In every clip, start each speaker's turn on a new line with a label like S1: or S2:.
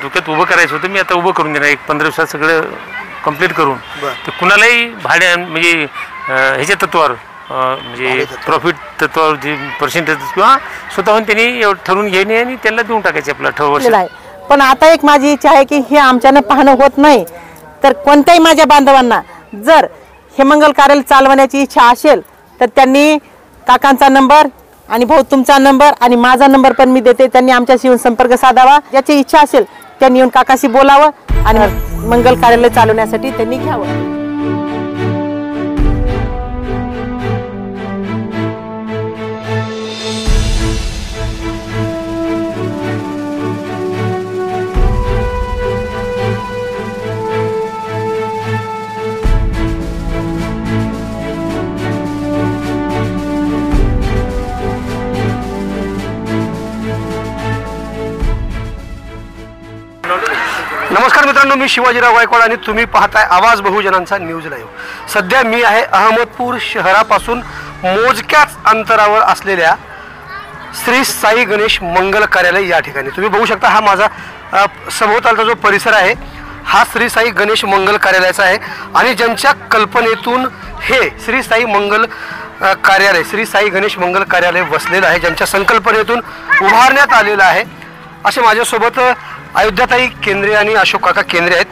S1: डोक्यात उभं करायचं होतं, मी आता उभं करून देणार 15 दिवसात सगळं कंप्लीट करून. तर कुणालाही भाड्या म्हणजे ह्याच्या तत्वावर म्हणजे प्रॉफिट तत्वावर जे पर्सेंटेज किंवा स्वतःहून त्यांनी ठरवून घेणे आणि त्याला देऊन टाकायचे आपला ठरवलं आहे.
S2: पण आता एक माझी इच्छा आहे की हे आमच्यानं पाहणं होत नाही, तर कोणत्याही माझ्या बांधवांना जर हे मंगल कार्यालय चालवण्याची इच्छा असेल तर त्यांनी काकांचा नंबर आणि भाऊ तुमचा नंबर आणि माझा नंबर पण मी देते, त्यांनी आमच्याशी येऊन संपर्क साधावा. ज्याची इच्छा असेल त्यांनी येऊन काकाशी बोलावं आणि मंगल कार्यालय चालवण्यासाठी त्यांनी घ्यावं.
S3: नमस्कार मित्रांनो, मी शिवाजीराव गायकवाड आणि तुम्ही पाहताय आवाज बहुजनांचा न्यूज लाईव्ह. सध्या मी आहे अहमदपूर शहरापासून मोजक्याच अंतरावर असलेल्या श्री साई गणेश मंगल कार्यालय या ठिकाणी. तुम्ही बघू शकता हा माझा सभोवतालचा जो परिसर आहे हा श्री साई गणेश मंगल कार्यालयाचा आहे आणि ज्यांच्या कल्पनेतून हे श्री साई मंगल कार्यालय श्री साई गणेश मंगल कार्यालय वसलेलं आहे, ज्यांच्या संकल्पनेतून उभारण्यात आलेलं आहे, असे माझ्यासोबत अयोध्याताई केंद्रे आणि अशोक काका केंद्रे आहेत.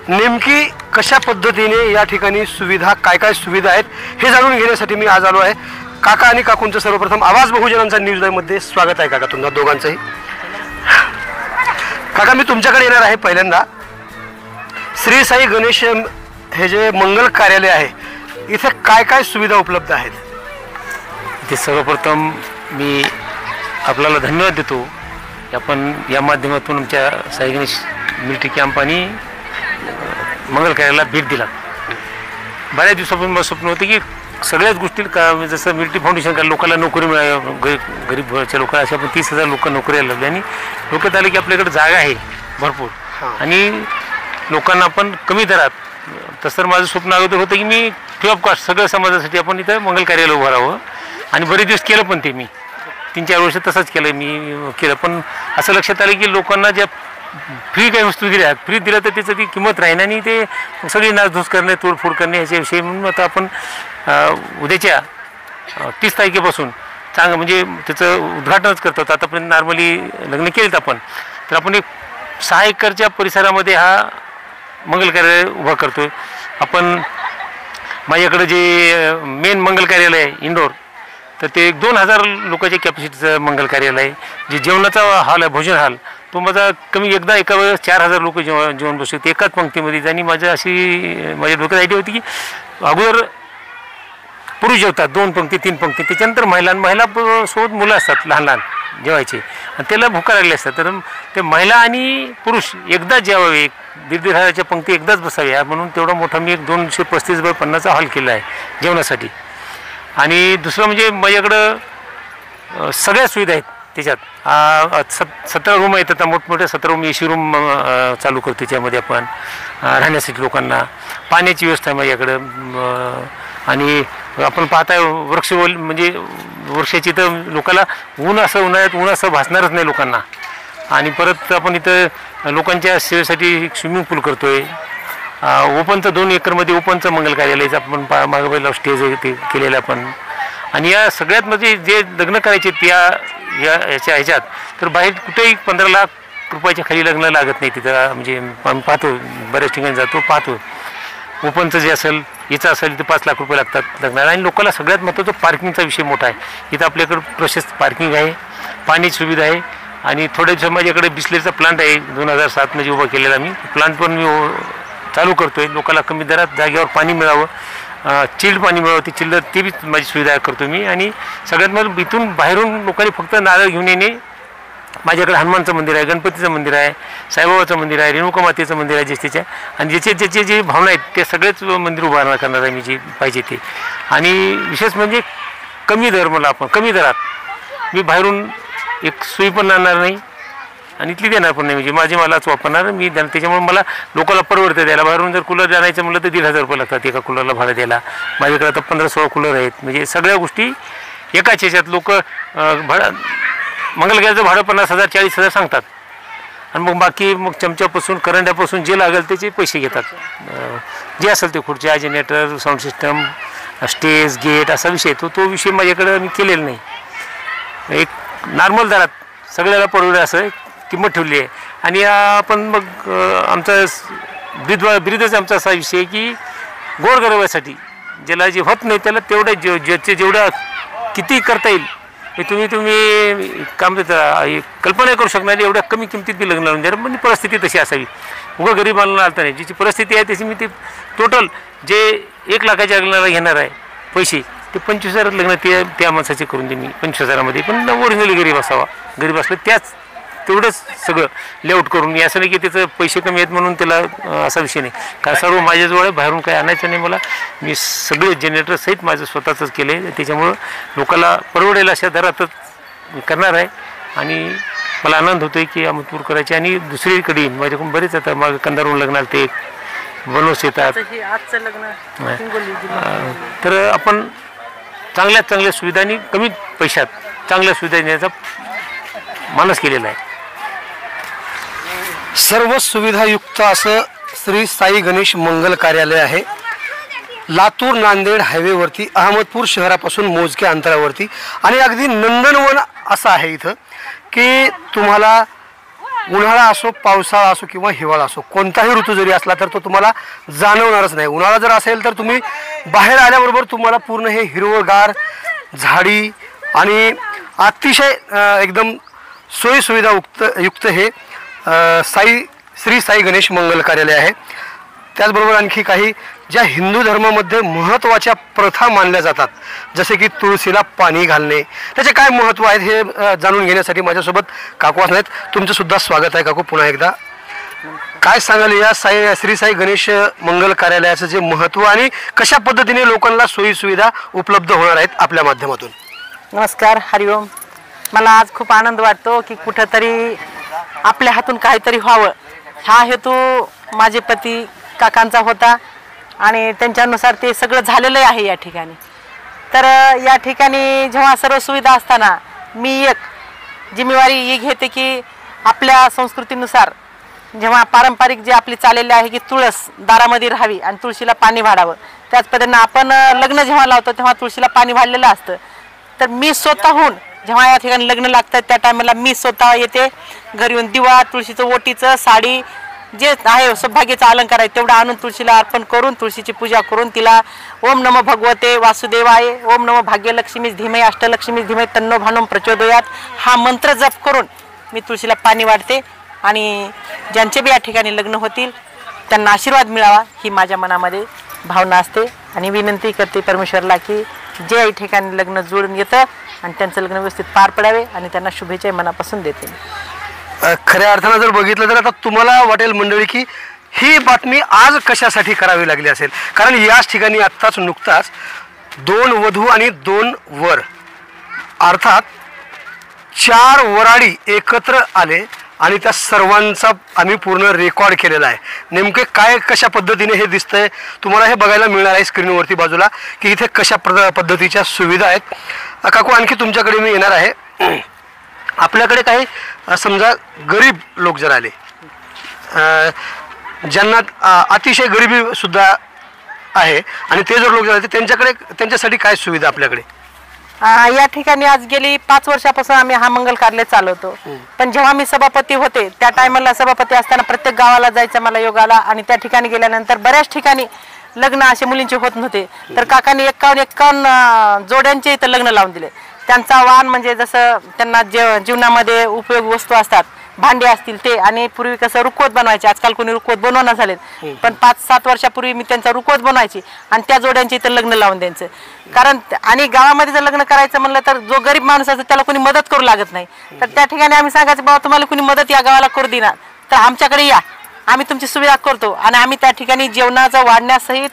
S3: नेमकी कशा पद्धतीने या ठिकाणी सुविधा काय काय सुविधा आहेत हे जाणून घेण्यासाठी मी आज आलो आहे. काका आणि काकूंचं सर्वप्रथम आवाज बहुजनांचा न्यूज लाईव्हमध्ये स्वागत आहे. काका तुम्हाला दोघांचंही. काका मी तुमच्याकडे येणार आहे पहिल्यांदा. श्री साई गणेश हे जे मंगल कार्यालय आहे इथे काय काय सुविधा उपलब्ध आहेत?
S1: ते सर्वप्रथम मी आपल्याला धन्यवाद देतो. आपण या माध्यमातून आमच्या साई गणेश मिलिटरी कॅम्प आणि मंगल कार्यालयाला भेट दिला. बऱ्याच दिवसापासून मला स्वप्न होतं की सगळ्याच गोष्टी का जसं मिलिटरी फाउंडेशन का लोकांना नोकरी मिळावी, गरीबच्या लोकांना असे आपण 30,000 लोक नोकऱ्या लावल्या आणि लोक आले की आपल्याकडे जागा आहे भरपूर आणि लोकांना आपण कमी दरात. तसं माझं स्वप्न अगोदर होतं की मी फ्री ऑफ कॉस्ट सगळं समाजासाठी आपण इथं मंगल कार्यालय उभं राहावं आणि बरेच दिवस केलं पण ते मी 3-4 वर्ष तसंच केलं मी केलं. पण असं लक्षात आलं की लोकांना ज्या फ्री काही वस्तू दिल्या फ्री दिलं तर त्याचं ती किंमत राहील आणि ते सगळी नासधूस करणे तोडफोड करणे ह्याच्याविषयी म्हणून आता आपण उद्याच्या 30 तारखेपासून चांगलं म्हणजे त्याचं उद्घाटनच करतो. आतापर्यंत नॉर्मली लग्न केलेत आपण, तर आपण एक 6 एकरच्या परिसरामध्ये हा मंगल कार्यालय उभा करतोय. आपण माझ्याकडे जे मेन मंगल कार्यालय आहे इंडोर, तर ते 2,000 लोकांच्या कॅपॅसिटीचं मंगल कार्यालय आहे. जे जेवणाचा हॉल आहे भोजन हॉल, तो माझा एकदा एका वेळेस 4,000 लोक जेवण बसू शकते एकाच पंक्तीमध्ये. आणि माझ्या डोक्यात आयडिया होती की अगोदर पुरुष जेवतात 2 पंक्ती 3 पंक्ती, त्याच्यानंतर महिला सोबत मुलं असतात लहान लहान जेवायचे आणि त्याला भुका लागले असतात, तर ते महिला आणि पुरुष एकदाच जेवावे, 1,500 पंक्ती एकदाच बसाव्या म्हणून तेवढा मोठा मी 235 बाय 50 हॉल केला आहे जेवणासाठी. आणि दुसरं म्हणजे माझ्याकडं सगळ्या सुविधा आहेत त्याच्यात. 17 रूम आहेत आता मोठमोठ्या 17 रूम AC रूम चालू करतो. त्याच्यामध्ये आपण राहण्यासाठी लोकांना पाण्याची व्यवस्था आहे माझ्याकडं. आणि आपण पाहताय म्हणजे वृक्षाची तर लोकांना उन्हाळ्यात असं भासणारच नाही लोकांना. आणि परत आपण इथं लोकांच्या सेवेसाठी स्विमिंग पूल करतोय. ओपनचं 2 एकरमध्ये ओपनचं मंगल कार्यालयाचं आपण मागं स्टेज ते केलेलं आपण. आणि या सगळ्यात म्हणजे जे लग्न करायचे ह्याच्यात तर बाहेर कुठेही 15 लाख रुपयाच्या खाली लग्न लागत नाही तिथं. म्हणजे आम्ही पाहतो बऱ्याच ठिकाणी जातो पाहतो. ओपनचं जे असेल याचं असेल तर 5 लाख रुपये लागतात लग्नाला. आणि लोकांना सगळ्यात महत्त्वाचं पार्किंगचा विषय मोठा आहे. इथं आपल्याकडं प्रशस्त पार्किंग आहे, पाण्याची सुविधा आहे. आणि थोड्या दिवसात माझ्याकडे बिस्लेरीचा प्लांट आहे 2007 मध्ये उभा केलेला मी. प्लांट पण मी चालू करतोय. लोकांना कमी दरात जागेवर पाणी मिळावं, चिल्ड पाणी मिळावं, ते बी माझी सुविधा करतो मी. आणि सगळ्यात मला इथून बाहेरून लोकांनी फक्त नारळ घेऊन येणे. माझ्याकडे हनुमानचं मंदिर आहे, गणपतीचं मंदिर आहे, साईबाबाचं मंदिर आहे, रेणुका मातेचं मंदिर आहे ज्याच्या. आणि ज्याचे जे भावना आहेत ते सगळेच मंदिर उभारणार करणार आहे मी जे पाहिजे ते. आणि विशेष म्हणजे कमी दरात मी बाहेरून एक सुई पण आणणार नाही आणि इथली देणार पण नाही. म्हणजे माझी मलाच वापरणार मी. त्याच्यामुळे मला लोकांना परवडतं द्यायला. बाहेरून जर कूलर आणायचं म्हटलं तर 1,500 रुपये लागतात एका कूलरला भाडं द्यायला. माझ्याकडे आता 15-16 कूलर आहेत. म्हणजे सगळ्या गोष्टी एकाच ह्याच्यात. लोक मंगल कार्यालयाचं भाडं 50,000 40,000 सांगतात आणि मग बाकी मग चमच्यापासून करंड्यापासून जे लागेल त्याचे पैसे घेतात. जे असेल ते खुर्च्या, generator, sound system, stage, gate असा विषय तो विषय माझ्याकडे मी केलेला नाही. एक नॉर्मल दरात सगळ्याला परवडेल असं किंमत ठेवली आहे. आणि आपण मग आमचा ब्रीदच आमचा असा विषय आहे की गोरगरिबासाठी ज्याला जे होत नाही त्याला तेवढं जेवढं किती करता येईल हे तुम्ही काम कल्पना करू शकणार एवढ्या कमी किमतीत बी लग्न लावून द्या. म्हणजे परिस्थिती तशी असावी. उगा गरीबांना आलता नाही. ज्याची परिस्थिती आहे त्याची मी ते टोटल जे 1 लाखाच्या लग्नाला घेणार आहे पैसे ते 25,000 लग्न त्या माणसाचे करून दे मी 25,000मध्ये. पण ओरिजिनली गरीब असावा. गरीब असलं तेवढंच सगळं लेआउट करून मी असं नाही की त्याचं पैसे कमी आहेत म्हणून त्याला असा विषय नाही. काय सर्व माझ्याजवळ आहे. बाहेरून काही आणायचं नाही मला. मी सगळे जनरेटर सहित माझं स्वतःचंच केलं आहे. त्याच्यामुळं लोकांना परवडेल अशा दरातच मी करणार आहे. आणि मला आनंद होतो आहे की अहमदपूर करायचे. आणि दुसरीकडे माझ्याकडून बरेच आता मग कंधारहून लग्नाला ते बनवस येतात. तर आपण चांगल्या सुविधा आणि कमी पैशात चांगल्या सुविधा देण्याचा मानस केलेला आहे.
S3: सर्व सुविधायुक्त असं श्री साई गणेश मंगल कार्यालय आहे. लातूर नांदेड हायवेवरती, अहमदपूर शहरापासून मोजक्या अंतरावरती. आणि अगदी नंदनवन असं आहे इथं की तुम्हाला उन्हाळा असो, पावसाळा असो किंवा हिवाळा असो, कोणताही ऋतू जरी असला तर तो तुम्हाला जाणवणारच नाही. उन्हाळा जर असेल तर तुम्ही बाहेर आल्याबरोबर तुम्हाला पूर्ण हे हिरवगार झाडी आणि अतिशय एकदम सोयीसुविधा युक्त हे श्री साई गणेश मंगल कार्यालय आहे. त्याचबरोबर आणखी काही ज्या हिंदू धर्मामध्ये महत्त्वाच्या प्रथा मानल्या जातात, जसे की तुळशीला पाणी घालणे, त्याचे काय महत्त्व आहेत हे जाणून घेण्यासाठी माझ्यासोबत काकू असणार आहेत. तुमचं सुद्धा स्वागत आहे काकू पुन्हा एकदा. काय सांगाल या श्री साई गणेश मंगल कार्यालयाचं जे महत्त्व आणि कशा पद्धतीने लोकांना सोयीसुविधा उपलब्ध होणार आहेत आपल्या माध्यमातून?
S2: नमस्कार, हरिओम. मला आज खूप आनंद वाटतो की कुठंतरी आपल्या हातून काहीतरी व्हावं हा हेतू माझे पती काकांचा होता आणि त्यांच्यानुसार ते सगळं झालेलं आहे या ठिकाणी. तर या ठिकाणी जेव्हा सर्व सुविधा असताना मी एक जिम्मेवारी ही घेते की आपल्या संस्कृतीनुसार जेव्हा पारंपरिक जे आपली चाललेली आहे की तुळस दारामध्ये राहावी आणि तुळशीला पाणी वाढावं, त्याच पद्धतीनं आपण लग्न जेव्हा लावतो तेव्हा तुळशीला पाणी वाढलेलं असतं. तर मी स्वतःहून जेव्हा या ठिकाणी लग्न लागतं त्या टायमाला मी स्वतः येते. घरी येऊन दिवा, तुळशीचं ओटीचं, साडी जे आहे सौभाग्याचा अलंकार आहे तेवढा आणून तुळशीला अर्पण करून तुळशीची पूजा करून तिला ओम नमो भगवते वासुदेवाय, ओम नमो भाग्यलक्ष्मी धीमहि, अष्टलक्ष्मी धीमहि, तन्नो भानो प्रचोदयात हा मंत्र जप करून मी तुळशीला पाणी वाढते. आणि ज्यांचे बी या ठिकाणी लग्न होतील त्यांना आशीर्वाद मिळावा ही माझ्या मनामध्ये भावना असते. आणि विनंती करते परमेश्वरला की जे या ठिकाणी लग्न जुळून येतं आणि त्यांचं लग्न व्यवस्थित पार पडावे आणि त्यांना शुभेच्छा मनापासून देते.
S3: खऱ्या अर्थानं जर बघितलं तर आता तुम्हाला वाटेल मंडळी की ही बातमी आज कशासाठी करावी लागली असेल, कारण याच ठिकाणी आत्ताच नुकताच 2 वधू आणि 2 वर अर्थात 4 वराडी एकत्र आले आणि त्या सर्वांचा आम्ही पूर्ण रेकॉर्ड केलेला आहे. नेमके काय कशा पद्धतीने हे दिसतंय तुम्हाला हे बघायला मिळणार आहे स्क्रीनवरती बाजूला की इथे कशा पद्धतीच्या सुविधा आहेत. काकू आणखी तुमच्याकडे मी येणार आहे. आपल्याकडे काही समजा गरीब लोक जर आले, ज्यांना अतिशय गरिबी सुद्धा आहे आणि ते जर लोक जर आले त्यांच्याकडे त्यांच्यासाठी काय सुविधा आपल्याकडे?
S2: या ठिकाणी आज गेली 5 वर्षापासून आम्ही हा मंगल कार्यालय चालवतो. पण जेव्हा मी सभापती होते त्या टायमाला सभापती असताना प्रत्येक गावाला जायचं मला योगाला आणि त्या ठिकाणी गेल्यानंतर बऱ्याच ठिकाणी लग्न असे मुलींचे होत नव्हते. तर काकांनी 51 जोड्यांचे इथं लग्न लावून दिले. त्यांचा वाण म्हणजे जसं त्यांना जीवनामध्ये उपयोगी वस्तू असतात, भांडे असतील ते, आणि पूर्वी कसं रुखवत बनवायचे, आजकाल कोणी रुखवत बनवणार झालेत, पण 5-7 वर्षापूर्वी मी त्यांचा रुखवत बनवायची आणि त्या जोड्यांचे इथं लग्न लावून द्यायचं. कारण आणि गावामध्ये जर लग्न करायचं म्हणलं तर जो गरीब माणूस असतो त्याला कोणी मदत करू लागत नाही. तर त्या ठिकाणी आम्ही सांगायचं बाबा तुम्हाला कोणी मदत या गावाला करू देणार तर आमच्याकडे या, आम्ही तुमची सुविधा करतो. आणि आम्ही त्या ठिकाणी जेवणाचं वाढण्यासहित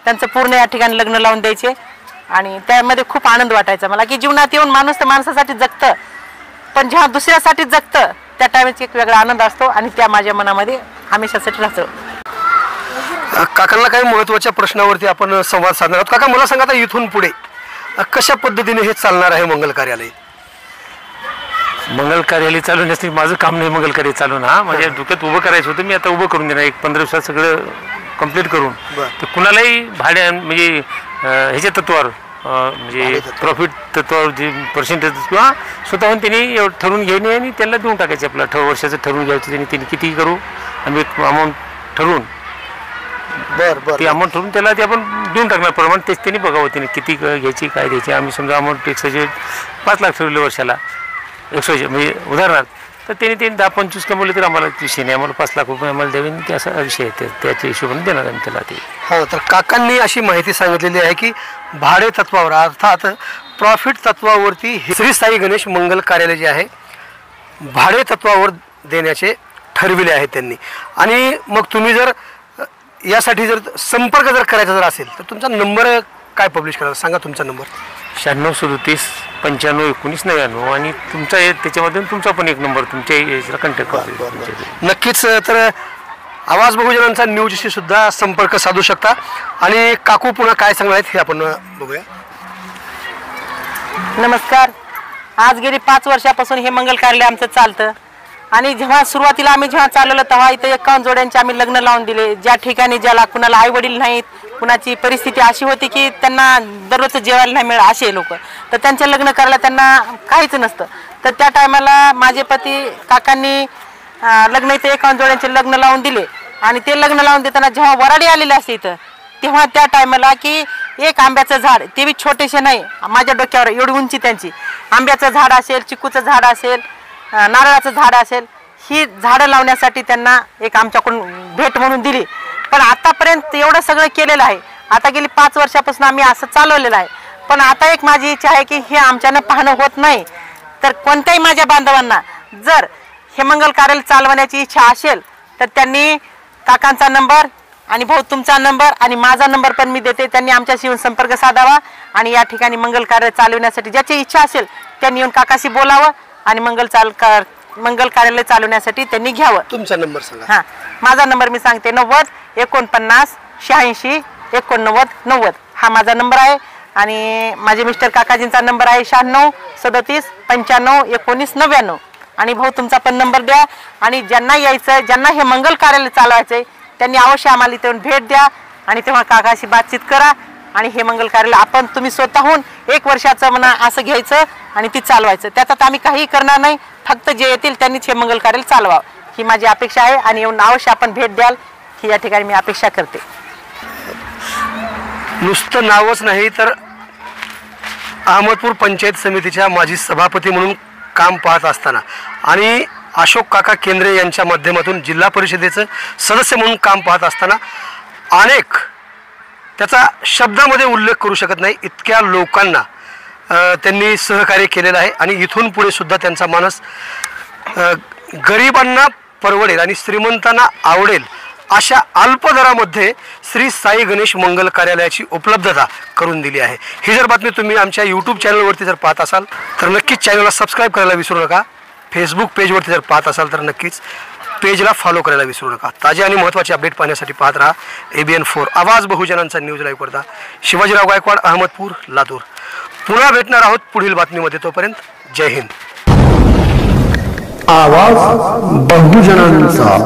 S2: त्यांचं पूर्ण या ठिकाणी लग्न लावून द्यायचे. आणि त्यामध्ये खूप आनंद वाटायचा मला की जीवनात येऊन माणूस तर माणसासाठी जगतं, पण जेव्हा दुसऱ्यासाठी जगतं त्या टायमाचा एक वेगळा आनंद असतो आणि त्या माझ्या मनामध्ये हमेशासाठी राहतो.
S3: काकांना काही महत्त्वाच्या प्रश्नावरती आपण संवाद साधणार आहोत. काका मला सांगा आता इथून पुढे कशा पद्धतीने हे चालणार आहे मंगल कार्यालय?
S1: मंगल कार्यालय चालवण्यासाठी माझं काम नाही. मंगल कार्य चालवणं हा माझ्या डोक्यात उभं करायचं होतं. मी आता उभं करून देणार 1-15 दिवसात सगळं कंप्लीट करून. तर कुणालाही भाड्या म्हणजे ह्याच्या तत्वावर म्हणजे प्रॉफिट तत्वावर जे पर्सेंटेज किंवा स्वतःहून त्यांनी ठरवून घेणे आणि त्यांना देऊन टाकायचे. आपलं वर्षाचं ठरवून घ्यायचं त्यांनी किती करू आम्ही अमाऊंट ठरवून ती अमाऊंट ठरवून त्याला ते आपण देऊन टाकणार प्रमाण. तेच त्यांनी बघावं त्यांनी किती घ्यायची काय द्यायची. आम्ही समजा अमाऊंट 5 लाख ठरवले वर्षाला म्हणजे उदाहरणार्थ, तर त्यांनी 10-25 कमवले तर आम्हाला विषय नाही. आम्हाला 5 लाख रुपये आम्हाला द्यावे की असा विषय आहे. त्याच्या हिशोबाने देणार आम्ही त्याला ते.
S3: हो, तर काकांनी अशी माहिती सांगितलेली आहे की भाडे तत्वावर अर्थात प्रॉफिट तत्वावरती श्री साई गणेश मंगल कार्यालय जे आहे भाडे तत्वावर देण्याचे ठरविले आहे त्यांनी. आणि मग तुम्ही जर यासाठी जर संपर्क जर करायचा जर असेल तर तुमचा नंबर काय पब्लिश करायचा सांगा. तुमचा नंबर
S1: 9637 आणि तुमचा त्याच्यामध्ये तुमचा पण एक नंबर तुमच्या याला कॉन्टॅक्ट करा.
S3: नक्कीच. तर आवाज बहुजनांचा न्यूजशी सुद्धा संपर्क साधू शकता. आणि काकू पुन्हा काय सांगणार आहेत हे आपण बघूया.
S2: नमस्कार. आज गेली 5 वर्षापासून हे मंगल कार्यालय आमचं चालतं. आणि जेव्हा सुरुवातीला आम्ही चालवलं तेव्हा इथं 51 जोड्यांचे आम्ही लग्न लावून दिले. ज्या ठिकाणी ज्याला कुणाला आई वडील नाहीत, कुणाची परिस्थिती अशी होती की त्यांना दररोज जेवायला नाही मिळालं असे लोक, तर त्यांचे लग्न करायला त्यांना काहीच नसतं. तर त्या टायमाला माझे पती काकांनी लग्न इथं 51 जोड्यांचे लग्न लावून दिले. आणि ते लग्न लावून देताना जेव्हा वराडी आलेले असते इथं, तेव्हा त्या टायमाला की एक आंब्याचं झाड, ते बी छोटेसे नाही, माझ्या डोक्यावर एवढी उंची त्यांची, आंब्याचं झाड असेल, चिकूचं झाड असेल, नारळाचं झाड असेल, ही झाडं लावण्यासाठी त्यांना एक आमच्याकडून भेट म्हणून दिली. पण आतापर्यंत एवढं सगळं केलेलं आहे. आता गेली 5 वर्षापासून आम्ही असं चालवलेलं आहे. पण आता एक माझी इच्छा आहे की हे आमच्यानं पाहणं होत नाही, तर कोणत्याही माझ्या बांधवांना जर हे मंगल कार्यालय चालवण्याची इच्छा असेल तर त्यांनी काकांचा नंबर आणि भाऊ तुमचा नंबर आणि माझा नंबर पण मी देते. त्यांनी आमच्याशी येऊन संपर्क साधावा आणि या ठिकाणी मंगल कार्य चालवण्यासाठी ज्याची इच्छा असेल त्यांनी येऊन काकाशी बोलावं आणि मंगल कार्यालय चालवण्यासाठी त्यांनी घ्यावं.
S3: तुमचा नंबर सांगा.
S2: हां, माझा नंबर मी सांगते 90-49-86-89-90 हा माझा नंबर आहे. आणि माझे मिस्टर काकाजींचा नंबर आहे 96-37-95-19-99. आणि भाऊ तुमचा पण नंबर द्या. आणि ज्यांना यायचं, ज्यांना हे मंगल कार्यालय चालवायचंय त्यांनी अवश्य आम्हाला इथे भेट द्या आणि तेव्हा काकाशी बातचीत करा. आणि हे मंगल कार्यालय आपण तुम्ही स्वतःहून 1 वर्षाचं म्हणा असं घ्यायचं आणि ती चालवायचं. त्याच्यात आम्ही काही करणार नाही, फक्त जे येतील त्यांनीच हे मंगल कार्यालय चालवावं ही माझी अपेक्षा आहे. आणि येऊन अवश्य आपण भेट द्याल ही या ठिकाणी मी अपेक्षा करते.
S3: नुसतं नावच नाही तर अहमदपूर पंचायत समितीच्या माजी सभापती म्हणून काम पाहत असताना आणि अशोक काका केंद्रे यांच्या माध्यमातून जिल्हा परिषदेचं सदस्य म्हणून काम पाहत असताना अनेक त्याचा शब्दामध्ये उल्लेख करू शकत नाही इतक्या लोकांना त्यांनी सहकार्य केलेलं आहे. आणि इथून पुढे सुद्धा त्यांचा मानस गरिबांना परवडेल आणि श्रीमंतांना आवडेल अशा अल्प दरामध्ये श्री साई गणेश मंगल कार्यालयाची उपलब्धता करून दिली आहे. ही जर बातमी तुम्ही आमच्या यूट्यूब चॅनलवरती जर पाहत असाल तर नक्कीच चॅनलला सबस्क्राईब करायला विसरू नका. फेसबुक पेजवरती जर पाहत असाल तर नक्कीच पेजला फॉलो करायला विसरू नका. ताजे आणि महत्त्वाचे अपडेट पाहण्यासाठी पाहत राहा ABN4 आवाज बहुजनांचा न्यूज लाईव्ह करता. शिवाजीराव गायकवाड, अहमदपूर, लातूर. पुन्हा भेटणार आहोत पुढील बातमीमध्ये. तोपर्यंत जय हिंद.
S4: आवाज बहुजनांचा.